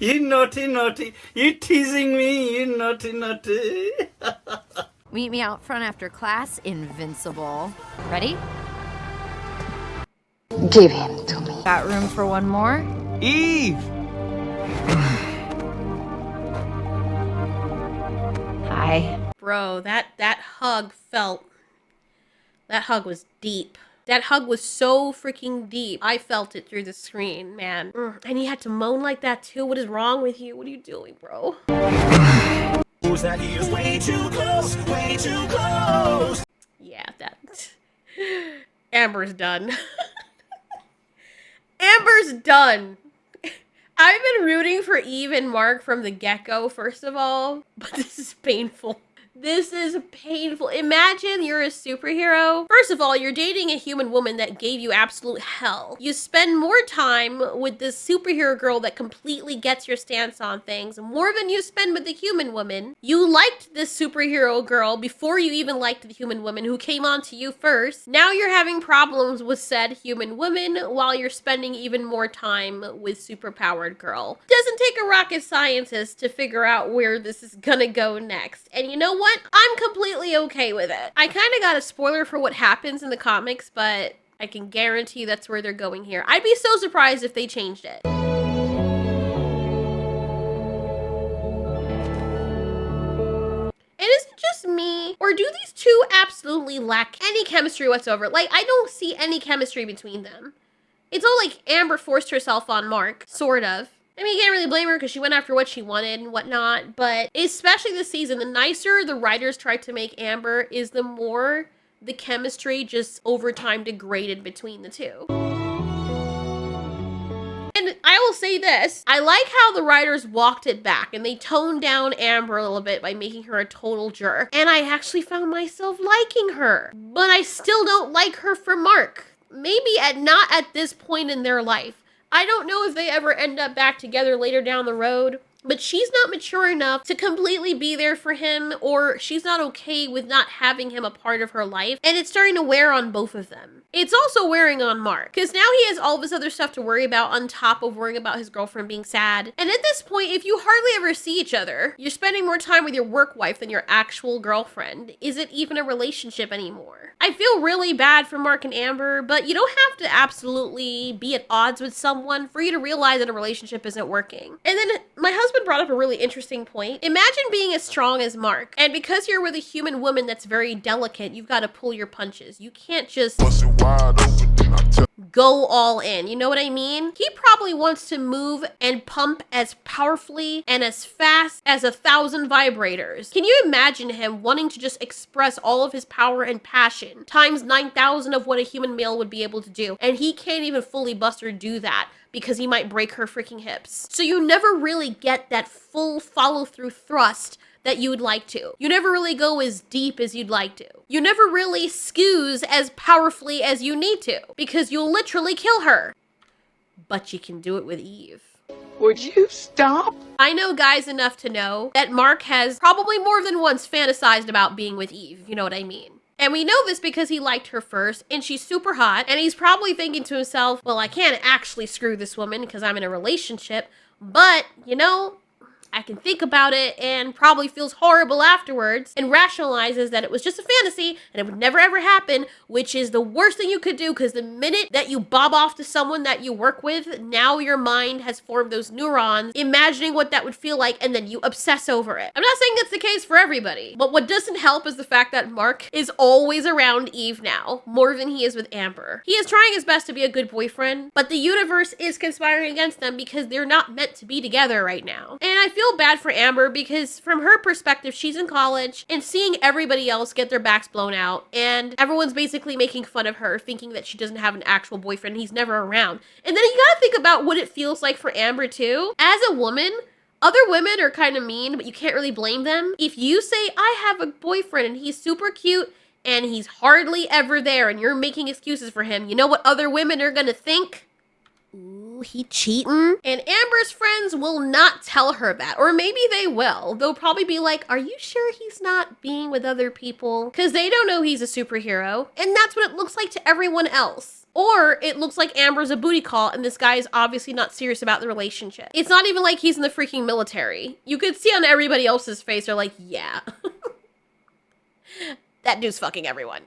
You naughty, naughty. You teasing me, you naughty, naughty. Meet me out front after class, Invincible. Ready? Give him to me. Got room for one more? Eve! Hi. Bro, that hug that hug was deep. That hug was so freaking deep. I felt it through the screen, man. And he had to moan like that too. What is wrong with you? What are you doing, bro? That he is way too close, way too close. Yeah, that... Amber's done. Amber's done. I've been rooting for Eve and Mark from the get-go, first of all, but this is painful. This is painful. Imagine you're a superhero. First of all, you're dating a human woman that gave you absolute hell. You spend more time with this superhero girl that completely gets your stance on things, more than you spend with the human woman. You liked this superhero girl before you even liked the human woman who came on to you first. Now you're having problems with said human woman while you're spending even more time with superpowered girl. Doesn't take a rocket scientist to figure out where this is gonna go next. And you know what? I'm completely okay with it. I kind of got a spoiler for what happens in the comics, but I can guarantee that's where they're going here. I'd be so surprised if they changed it. And is it just me, or do these two absolutely lack any chemistry whatsoever? Like, I don't see any chemistry between them. It's all like Amber forced herself on Mark, sort of. I mean, you can't really blame her because she went after what she wanted and whatnot, but especially this season, the nicer the writers tried to make Amber is the more the chemistry just over time degraded between the two. And I will say this, I like how the writers walked it back and they toned down Amber a little bit by making her a total jerk. And I actually found myself liking her, but I still don't like her for Mark. Maybe not at this point in their life. I don't know if they ever end up back together later down the road, but she's not mature enough to completely be there for him, or she's not okay with not having him a part of her life, and it's starting to wear on both of them. It's also wearing on Mark, because now he has all this other stuff to worry about on top of worrying about his girlfriend being sad. And at this point, if you hardly ever see each other, you're spending more time with your work wife than your actual girlfriend. Is it even a relationship anymore? I feel really bad for Mark and Amber, but you don't have to absolutely be at odds with someone for you to realize that a relationship isn't working. And then my husband brought up a really interesting point. Imagine being as strong as Mark, and because you're with a human woman that's very delicate, you've got to pull your punches. You can't just go all in, you know what I mean? He probably wants to move and pump as powerfully and as fast as 1,000 vibrators. Can you imagine him wanting to just express all of his power and passion times 9,000 of what a human male would be able to do, and he can't even fully bust or do that because he might break her freaking hips. So you never really get that full follow-through thrust that you would like to. You never really go as deep as you'd like to. You never really skews as powerfully as you need to, because you'll literally kill her. But you can do it with Eve. Would you stop? I know guys enough to know that Mark has probably more than once fantasized about being with Eve, if you know what I mean. And we know this because he liked her first, and she's super hot, and he's probably thinking to himself, well, I can't actually screw this woman because I'm in a relationship, but, you know, I can think about it and probably feels horrible afterwards and rationalizes that it was just a fantasy and it would never ever happen, which is the worst thing you could do, because the minute that you bob off to someone that you work with, now your mind has formed those neurons imagining what that would feel like, and then you obsess over it. I'm not saying that's the case for everybody, but what doesn't help is the fact that Mark is always around Eve now, more than he is with Amber. He is trying his best to be a good boyfriend, but the universe is conspiring against them because they're not meant to be together right now. And I feel bad for Amber because from her perspective, she's in college and seeing everybody else get their backs blown out, and everyone's basically making fun of her, thinking that she doesn't have an actual boyfriend and he's never around. And then you gotta think about what it feels like for Amber too. As a woman, other women are kind of mean, but you can't really blame them. If you say, I have a boyfriend and he's super cute and he's hardly ever there, and you're making excuses for him, you know what other women are gonna think? Ooh, he cheating? And Amber's friends will not tell her that. Or maybe they will. They'll probably be like, are you sure he's not being with other people? Because they don't know he's a superhero. And that's what it looks like to everyone else. Or it looks like Amber's a booty call and this guy is obviously not serious about the relationship. It's not even like he's in the freaking military. You could see on everybody else's face, they're like, yeah. That dude's fucking everyone.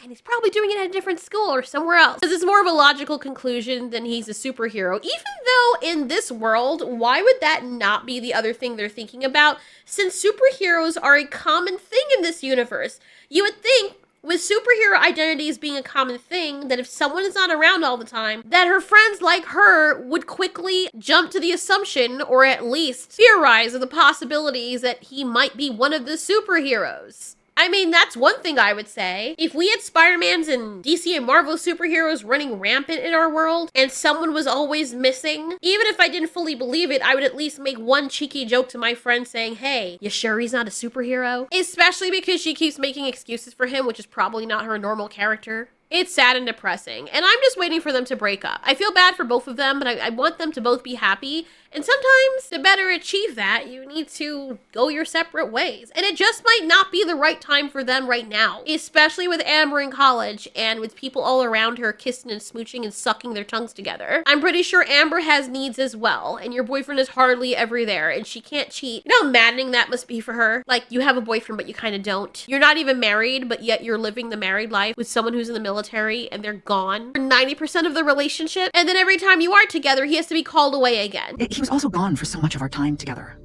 And he's probably doing it at a different school or somewhere else. Because it's more of a logical conclusion than he's a superhero. Even though in this world, why would that not be the other thing they're thinking about? Since superheroes are a common thing in this universe. You would think, with superhero identities being a common thing, that if someone is not around all the time, that her friends like her would quickly jump to the assumption, or at least theorize of the possibilities that he might be one of the superheroes. I mean, that's one thing I would say. If we had Spider-Mans and DC and Marvel superheroes running rampant in our world, and someone was always missing, even if I didn't fully believe it, I would at least make one cheeky joke to my friend saying, hey, you sure he's not a superhero? Especially because she keeps making excuses for him, which is probably not her normal character. It's sad and depressing, and I'm just waiting for them to break up. I feel bad for both of them, but I want them to both be happy, and sometimes to better achieve that, you need to go your separate ways. And it just might not be the right time for them right now, especially with Amber in college and with people all around her kissing and smooching and sucking their tongues together. I'm pretty sure Amber has needs as well, and your boyfriend is hardly ever there, and she can't cheat. You know how maddening that must be for her? Like, you have a boyfriend, but you kind of don't. You're not even married, but yet you're living the married life with someone who's in the military, and they're gone for 90% of the relationship, and then every time you are together, he has to be called away again. He was also gone for so much of our time together.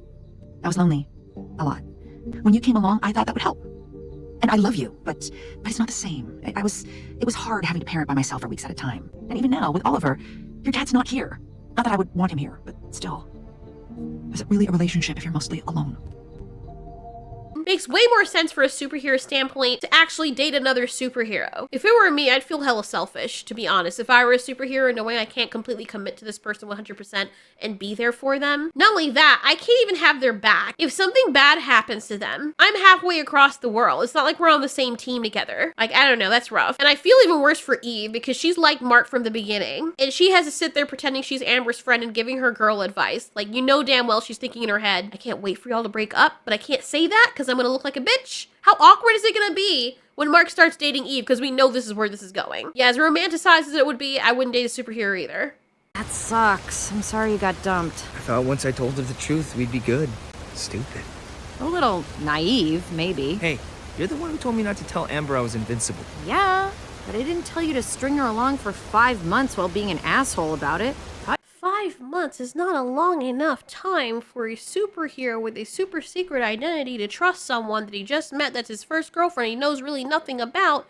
I was lonely. A lot. When you came along, I thought that would help. And I love you, but it's not the same. It was hard having to parent by myself for weeks at a time. And even now, with Oliver, your dad's not here. Not that I would want him here, but still. Is it really a relationship if you're mostly alone? Makes way more sense for a superhero standpoint to actually date another superhero. If it were me, I'd feel hella selfish, to be honest. If I were a superhero knowing I can't completely commit to this person 100% and be there for them. Not only that, I can't even have their back. If something bad happens to them, I'm halfway across the world. It's not like we're on the same team together. Like, I don't know, that's rough. And I feel even worse for Eve because she's like Mark from the beginning. And she has to sit there pretending she's Amber's friend and giving her girl advice. Like, you know damn well she's thinking in her head, I can't wait for y'all to break up, but I can't say that because I'm gonna look like a bitch. How awkward is it gonna be when Mark starts dating Eve? Because we know this is where this is going. Yeah, as romanticized as it would be, I wouldn't date a superhero either. That sucks. I'm sorry you got dumped. I thought once I told her the truth, we'd be good. Stupid. A little naive, maybe. Hey, you're the one who told me not to tell Amber I was invincible. Yeah, but I didn't tell you to string her along for 5 months while being an asshole about it. 5 months is not a long enough time for a superhero with a super secret identity to trust someone that he just met that's his first girlfriend he knows really nothing about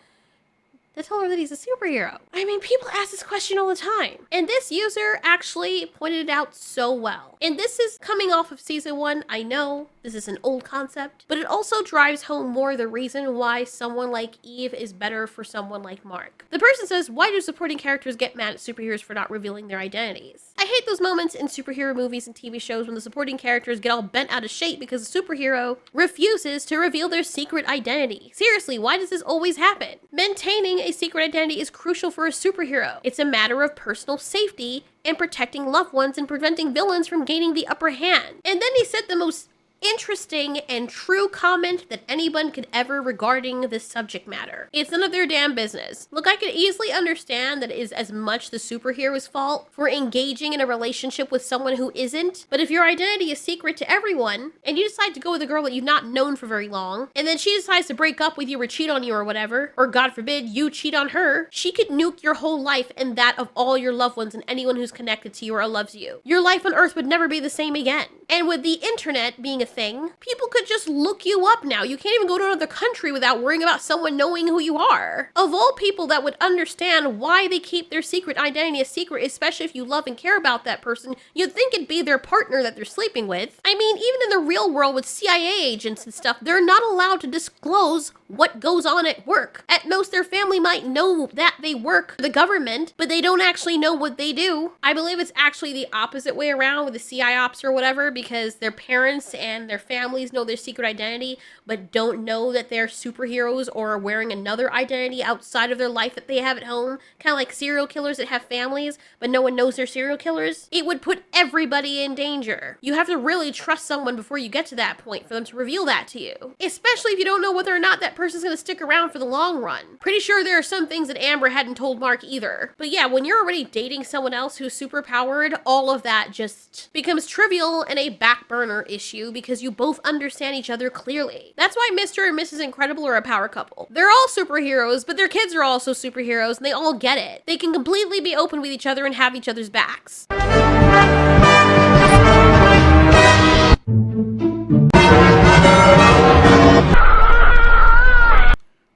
to tell her that he's a superhero. I mean, people ask this question all the time. And this user actually pointed it out so well. And this is coming off of season 1. I know this is an old concept, but it also drives home more the reason why someone like Eve is better for someone like Mark. The person says, why do supporting characters get mad at superheroes for not revealing their identities? I hate those moments in superhero movies and TV shows when the supporting characters get all bent out of shape because the superhero refuses to reveal their secret identity. Seriously, why does this always happen? Maintaining a secret identity is crucial for a superhero. It's a matter of personal safety and protecting loved ones and preventing villains from gaining the upper hand. And then he said the most interesting and true comment that anyone could ever regarding this subject matter. It's none of their damn business. Look, I could easily understand that it is as much the superhero's fault for engaging in a relationship with someone who isn't, but if your identity is secret to everyone, and you decide to go with a girl that you've not known for very long, and then she decides to break up with you or cheat on you or whatever, or God forbid, you cheat on her, she could nuke your whole life and that of all your loved ones and anyone who's connected to you or loves you. Your life on Earth would never be the same again. And with the internet being a thing, people could just look you up now. You can't even go to another country without worrying about someone knowing who you are. Of all people that would understand why they keep their secret identity a secret, especially if you love and care about that person, you'd think it'd be their partner that they're sleeping with. I mean, even in the real world with CIA agents and stuff, they're not allowed to disclose what goes on at work. At most, their family might know that they work for the government, but they don't actually know what they do. I believe it's actually the opposite way around with the CIA ops or whatever, because their parents and their families know their secret identity, but don't know that they're superheroes or are wearing another identity outside of their life that they have at home. Kind of like serial killers that have families, but no one knows they're serial killers. It would put everybody in danger. You have to really trust someone before you get to that point for them to reveal that to you. Especially if you don't know whether or not that that person's gonna stick around for the long run. Pretty sure there are some things that Amber hadn't told Mark either. But yeah, when you're already dating someone else who's super powered, all of that just becomes trivial and a back burner issue because you both understand each other clearly. That's why Mr. and Mrs. Incredible are a power couple. They're all superheroes, but their kids are also superheroes and they all get it. They can completely be open with each other and have each other's backs.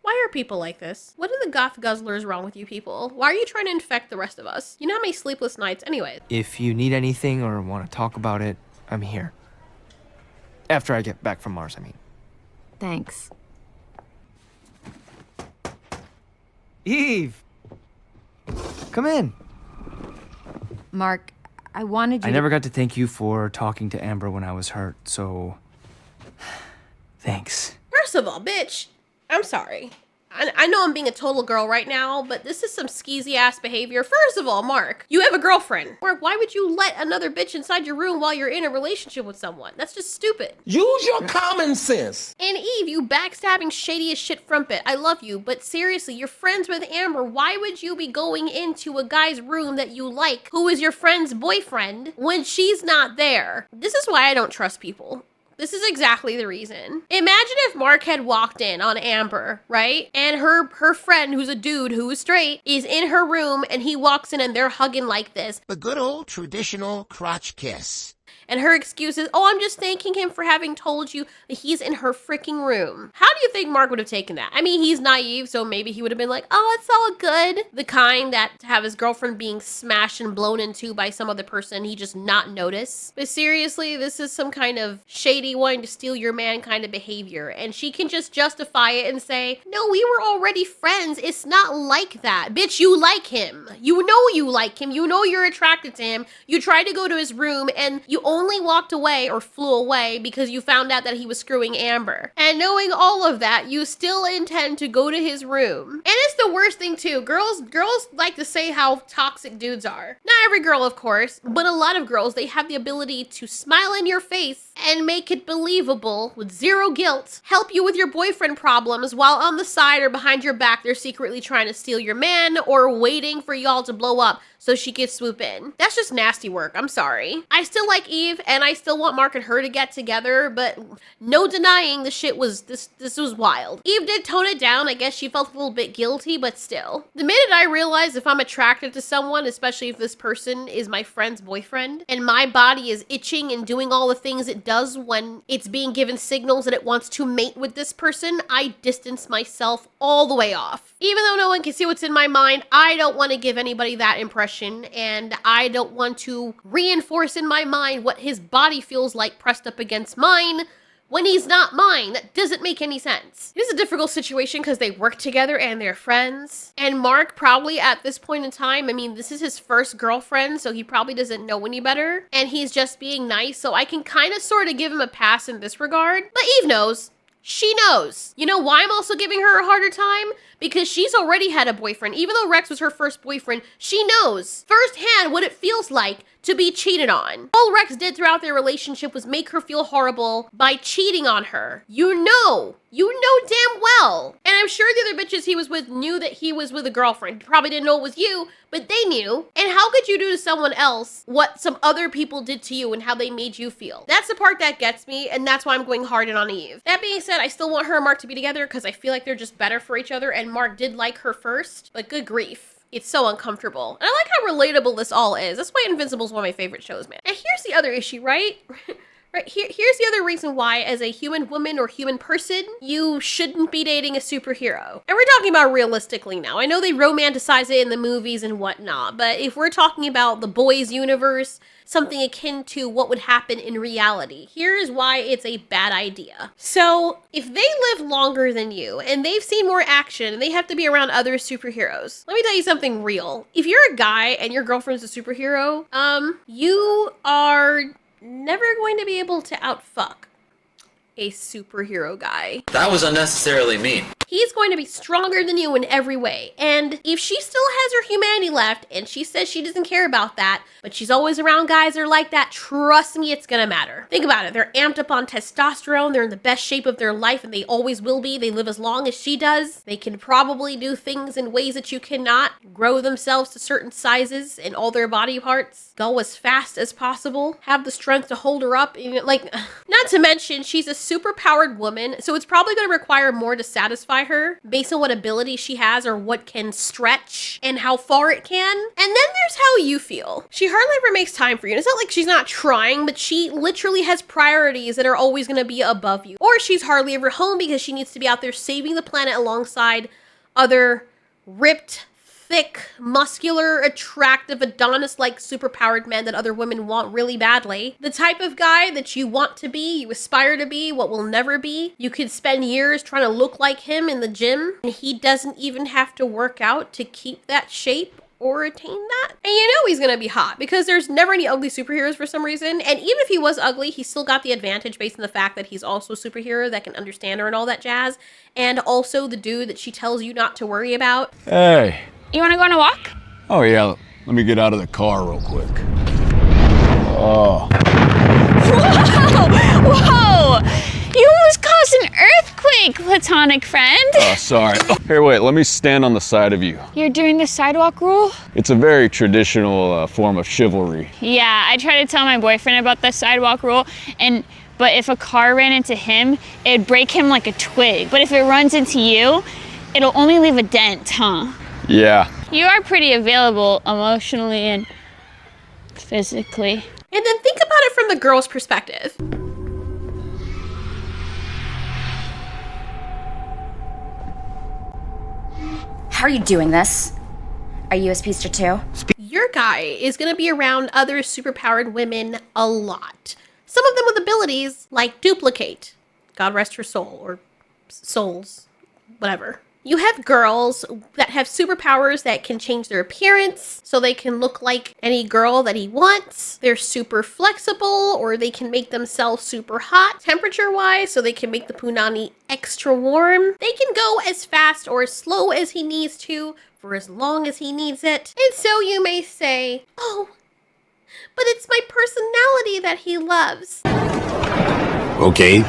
Why are people like this? What are the goth guzzlers wrong with you people? Why are you trying to infect the rest of us? You know how many sleepless nights anyway. If you need anything or want to talk about it, I'm here. After I get back from Mars, I mean. Thanks. Eve! Come in. Mark, I wanted you I never got to thank you for talking to Amber when I was hurt, so... Thanks. First of all, bitch, I'm sorry. I know I'm being a total girl right now, but this is some skeezy ass behavior. First of all, Mark, you have a girlfriend. Mark, why would you let another bitch inside your room while you're in a relationship with someone? That's just stupid. Use your common sense. And Eve, you backstabbing shady as shit frumpet. I love you, but seriously, you're friends with Amber. Why would you be going into a guy's room that you like, who is your friend's boyfriend, when she's not there? This is why I don't trust people. This is exactly the reason. Imagine if Mark had walked in on Amber, right? And her friend, who's a dude who is straight, is in her room and he walks in and they're hugging like this. The good old traditional crotch kiss. And her excuse is, oh, I'm just thanking him for having told you that he's in her freaking room. How do you think Mark would have taken that? I mean, he's naive, so maybe he would have been like, oh, it's all good. The kind that to have his girlfriend being smashed and blown into by some other person, he just not notice. But seriously, this is some kind of shady wanting to steal your man kind of behavior. And she can just justify it and say, no, we were already friends. It's not like that. Bitch, you like him. You know you like him. You know you're attracted to him. You tried to go to his room and you only walked away or flew away because you found out that he was screwing Amber. And knowing all of that, you still intend to go to his room. And it's the worst thing too. Girls like to say how toxic dudes are. Not every girl, of course, but a lot of girls, they have the ability to smile in your face and make it believable with zero guilt, help you with your boyfriend problems while on the side or behind your back, they're secretly trying to steal your man or waiting for y'all to blow up so she could swoop in. That's just nasty work. I'm sorry. I still like Eve and I still want Mark and her to get together, but no denying the shit was, this was wild. Eve did tone it down. I guess she felt a little bit guilty, but still. The minute I realize if I'm attracted to someone, especially if this person is my friend's boyfriend, and my body is itching and doing all the things it does when it's being given signals that it wants to mate with this person, I distance myself all the way off. Even though no one can see what's in my mind, I don't want to give anybody that impression, and I don't want to reinforce in my mind what his body feels like pressed up against mine when he's not mine. That doesn't make any sense. It is a difficult situation because they work together and they're friends. And Mark probably at this point in time, I mean, this is his first girlfriend, so he probably doesn't know any better. And he's just being nice, so I can kind of sort of give him a pass in this regard. But Eve knows. She knows. You know why I'm also giving her a harder time? Because she's already had a boyfriend. Even though Rex was her first boyfriend, she knows firsthand what it feels like to be cheated on. All Rex did throughout their relationship was make her feel horrible by cheating on her. You know damn well. And I'm sure the other bitches he was with knew that he was with a girlfriend. Probably didn't know it was you, but they knew. And how could you do to someone else what some other people did to you and how they made you feel? That's the part that gets me, and that's why I'm going hard in on Eve. That being said, I still want her and Mark to be together because I feel like they're just better for each other, and Mark did like her first, but good grief. It's so uncomfortable. And I like how relatable this all is. That's why Invincible is one of my favorite shows, man. And here's the other issue, right? Here's the other reason why, as a human woman or human person, you shouldn't be dating a superhero. And we're talking about realistically now. I know they romanticize it in the movies and whatnot, but if we're talking about the boys' universe, something akin to what would happen in reality, here's why it's a bad idea. So, if they live longer than you, and they've seen more action, and they have to be around other superheroes, let me tell you something real. If you're a guy and your girlfriend's a superhero, you are never going to be able to outfuck a superhero guy. That was unnecessarily mean. He's going to be stronger than you in every way. And if she still has her humanity left and she says she doesn't care about that, but she's always around guys that are like that, trust me, it's gonna matter. Think about it. They're amped up on testosterone. They're in the best shape of their life and they always will be. They live as long as she does. They can probably do things in ways that you cannot, grow themselves to certain sizes in all their body parts, go as fast as possible, have the strength to hold her up. Like, not to mention, she's a super powered woman, so it's probably gonna require more to satisfy her based on what ability she has or what can stretch and how far it can. And then there's how you feel. She hardly ever makes time for you. And it's not like she's not trying, but she literally has priorities that are always going to be above you. Or she's hardly ever home because she needs to be out there saving the planet alongside other ripped, thick, muscular, attractive, Adonis-like superpowered men that other women want really badly. The type of guy that you want to be, you aspire to be, what will never be. You could spend years trying to look like him in the gym, and he doesn't even have to work out to keep that shape or attain that. And you know he's gonna be hot because there's never any ugly superheroes for some reason. And even if he was ugly, he still got the advantage based on the fact that he's also a superhero that can understand her and all that jazz. And also the dude that she tells you not to worry about. Hey. You want to go on a walk? Oh, yeah. Let me get out of the car real quick. Oh. Whoa! Whoa! You almost caused an earthquake, platonic friend. Oh, sorry. Here, wait. Let me stand on the side of you. You're doing the sidewalk rule? It's a very traditional form of chivalry. Yeah, I tried to tell my boyfriend about the sidewalk rule, but if a car ran into him, it'd break him like a twig. But if it runs into you, it'll only leave a dent, huh? Yeah. You are pretty available emotionally and physically. And then think about it from the girl's perspective. How are you doing this? Are you a speedster too? Your guy is going to be around other superpowered women a lot. Some of them with abilities like duplicate. God rest her soul, or souls, whatever. You have girls that have superpowers that can change their appearance so they can look like any girl that he wants. They're super flexible, or they can make themselves super hot temperature-wise so they can make the punani extra warm. They can go as fast or as slow as he needs to for as long as he needs it. And so you may say, oh, but it's my personality that he loves. Okay.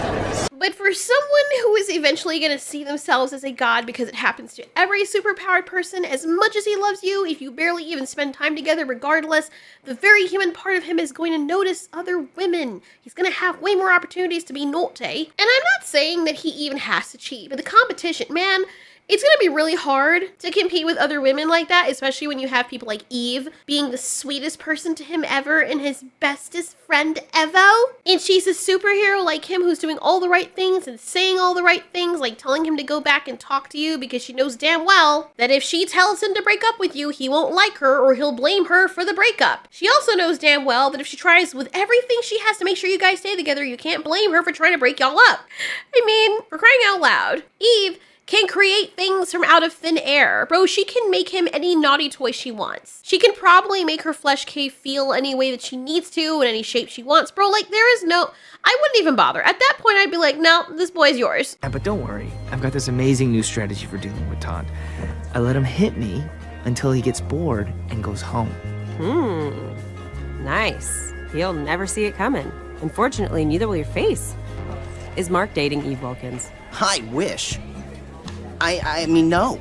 But for someone who is eventually going to see themselves as a god, because it happens to every superpowered person, as much as he loves you, if you barely even spend time together regardless, the very human part of him is going to notice other women. He's going to have way more opportunities to be naughty. And I'm not saying that he even has to cheat, but the competition, man, it's going to be really hard to compete with other women like that, especially when you have people like Eve being the sweetest person to him ever and his bestest friend Evo. And she's a superhero like him who's doing all the right things and saying all the right things, like telling him to go back and talk to you because she knows damn well that if she tells him to break up with you, he won't like her or he'll blame her for the breakup. She also knows damn well that if she tries with everything she has to make sure you guys stay together, you can't blame her for trying to break y'all up. I mean, for crying out loud, Eve can create things from out of thin air. Bro, she can make him any naughty toy she wants. She can probably make her flesh cave feel any way that she needs to in any shape she wants. Bro, like there is no, I wouldn't even bother. At that point, I'd be like, no, this boy's yours. Yeah, but don't worry. I've got this amazing new strategy for dealing with Todd. I let him hit me until he gets bored and goes home. Nice. He'll never see it coming. Unfortunately, neither will your face. Is Mark dating Eve Wilkins? I wish. I mean, no.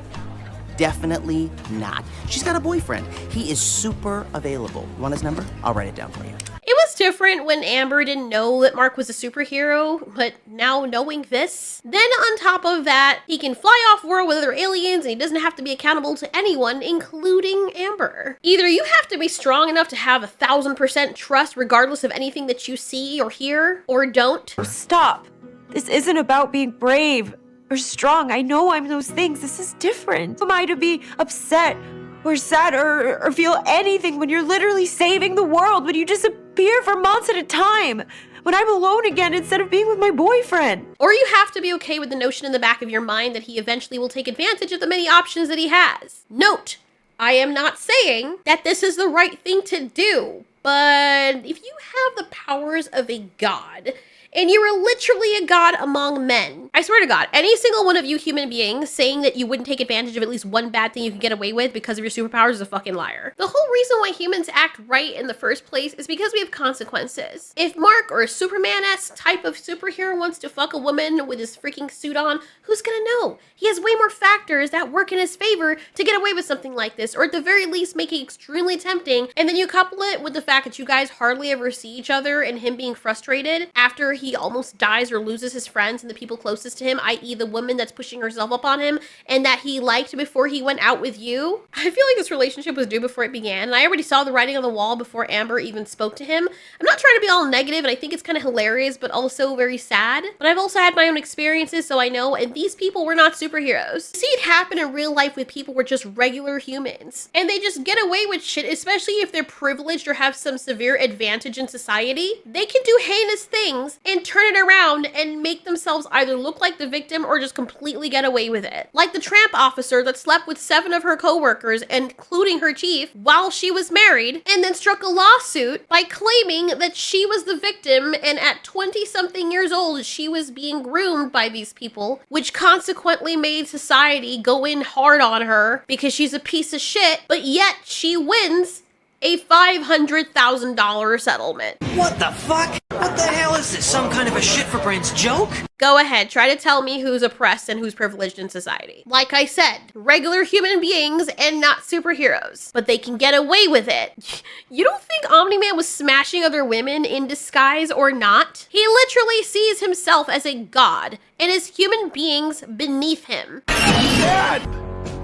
Definitely not. She's got a boyfriend. He is super available. You want his number? I'll write it down for you. It was different when Amber didn't know that Mark was a superhero, but now knowing this, then on top of that, he can fly off world with other aliens and he doesn't have to be accountable to anyone, including Amber. Either you have to be strong enough to have 1,000% trust regardless of anything that you see or hear, or don't. Stop. This isn't about being brave or strong. I know I'm those things. This is different. Who am I to be upset or sad or feel anything when you're literally saving the world, when you disappear for months at a time, when I'm alone again instead of being with my boyfriend? Or you have to be okay with the notion in the back of your mind that he eventually will take advantage of the many options that he has. Note, I am not saying that this is the right thing to do, but if you have the powers of a god, and you were literally a god among men. I swear to God, any single one of you human beings saying that you wouldn't take advantage of at least one bad thing you could get away with because of your superpowers is a fucking liar. The whole reason why humans act right in the first place is because we have consequences. If Mark, or a Superman-esque type of superhero, wants to fuck a woman with his freaking suit on, who's gonna know? He has way more factors that work in his favor to get away with something like this, or at the very least make it extremely tempting, and then you couple it with the fact that you guys hardly ever see each other and him being frustrated after he almost dies or loses his friends and the people closest to him, i.e. the woman that's pushing herself up on him and that he liked before he went out with you. I feel like this relationship was due before it began, and I already saw the writing on the wall before Amber even spoke to him. I'm not trying to be all negative, and I think it's kind of hilarious, but also very sad. But I've also had my own experiences, so I know, and these people were not superheroes. You see it happen in real life with people who are just regular humans, and they just get away with shit, especially if they're privileged or have some severe advantage in society. They can do heinous things and turn it around and make themselves either look like the victim or just completely get away with it. Like the tramp officer that slept with 7 of her co-workers, including her chief, while she was married, and then struck a lawsuit by claiming that she was the victim, and at 20-something years old, she was being groomed by these people, which consequently made society go in hard on her because she's a piece of shit, but yet she wins a $500,000 settlement. What the fuck? What the hell is this? Some kind of a shit for brains joke? Go ahead, try to tell me who's oppressed and who's privileged in society. Like I said, regular human beings and not superheroes, but they can get away with it. You don't think Omni-Man was smashing other women in disguise or not? He literally sees himself as a god and as human beings beneath him. Dad!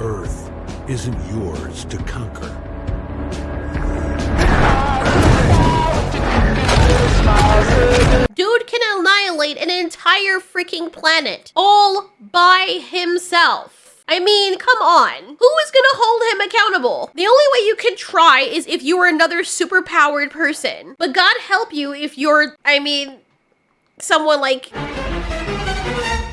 Earth isn't yours to conquer. Dude can annihilate an entire freaking planet all by himself. I mean, come on. Who is gonna hold him accountable? The only way you can try is if you were another super-powered person. But God help you if you're, someone like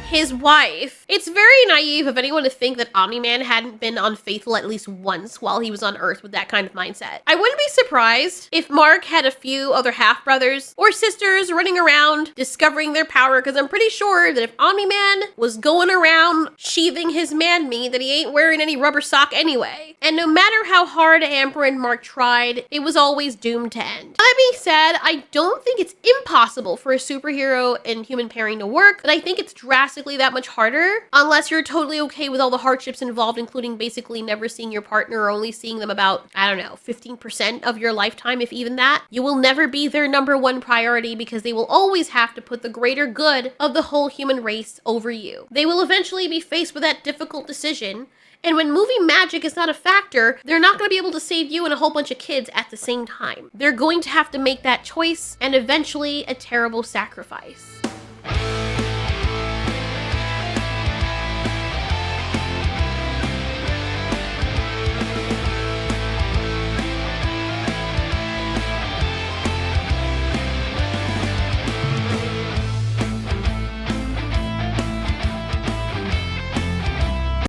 his wife. It's very naive of anyone to think that Omni-Man hadn't been unfaithful at least once while he was on Earth with that kind of mindset. I wouldn't be surprised if Mark had a few other half-brothers or sisters running around discovering their power, because I'm pretty sure that if Omni-Man was going around sheathing his man-meat, that he ain't wearing any rubber sock anyway. And no matter how hard Amber and Mark tried, it was always doomed to end. That being said, I don't think it's impossible for a superhero and human pairing to work, but I think it's drastically that much harder unless you're totally okay with all the hardships involved, including basically never seeing your partner or only seeing them about, 15% of your lifetime, if even that. You will never be their #1 priority because they will always have to put the greater good of the whole human race over you. They will eventually be faced with that difficult decision, and when movie magic is not a factor, they're not going to be able to save you and a whole bunch of kids at the same time. They're going to have to make that choice, and eventually a terrible sacrifice.